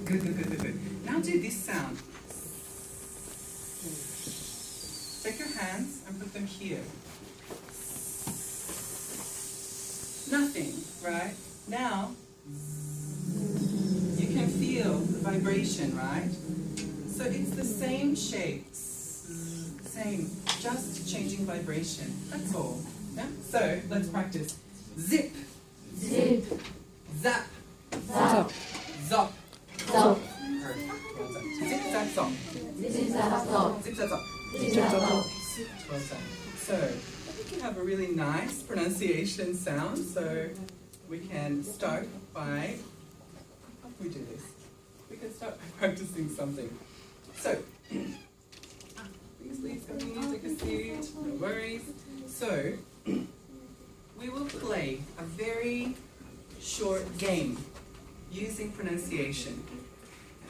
Good, good, good, good, good. Now do this sound. Take your hands and put them here. Nothing, right? Now, you can feel the vibration, right? So it's the same shape, same, just changing vibration. That's all. Yeah? So let's practice. Zip, zip, zap, zap, zop. zop, Zip, zap, zop. zip, zap, zop, Zip, zap, zop. zip, zap, zop. Well done. So, I think you have a really nice pronunciation sound, so we can start by, how can we do this? We can start by practicing something. So, please continue, take a seat, no worries. So, we will play a very short game using pronunciation.